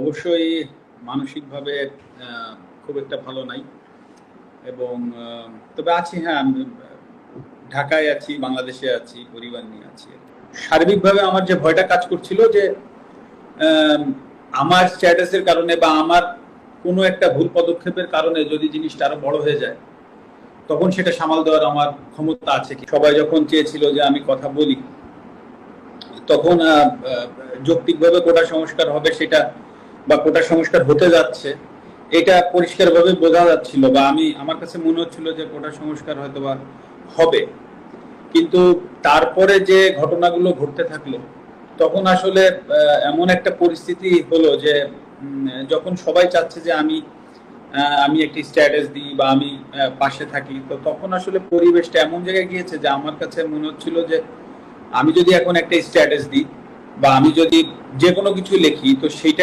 অবশ্যই মানসিকভাবে খুব একটা ভালো নাই এবং তবে আছি, হ্যাঁ, আমি ঢাকায় আছি, বাংলাদেশে আছি, পরিবার নিয়ে আছি। সার্বিকভাবে আমার যে ভয়টা কাজ করছিল যে আমার স্ট্যাটাসের কারণে বা আমার কোনো একটা ভুল পদক্ষেপের কারণে যদি জিনিসটা আরো বড় হয়ে যায়, তখন সেটা সামাল দেওয়ার আমার ক্ষমতা আছে কি। সবাই যখন চেয়েছিল যে আমি কথা বলি, তখন যৌক্তিকভাবে কোটা সংস্কার হবে সেটা বা কোটা সংস্কার হতে যাচ্ছে এটা পরিষ্কারভাবে বোঝা যাচ্ছিল, বা আমার কাছে মনে হচ্ছিল যে কোটা সংস্কার হয়তো বা হবে। কিন্তু তারপরে যে ঘটনাগুলো ঘটতে থাকলো, তখন আসলে এমন একটা পরিস্থিতি হলো যে যখন সবাই চাচ্ছে যে আমি একটি স্ট্যাটাস দিই বা আমি পাশে থাকি, তো তখন আসলে পরিবেশটা এমন জায়গায় গিয়েছে যে আমার কাছে মনে হচ্ছিল যে আমি যদি এখন একটা স্ট্যাটাস দিই বা আমি যদি যে কোনো কিছু লিখি, তো সেইটা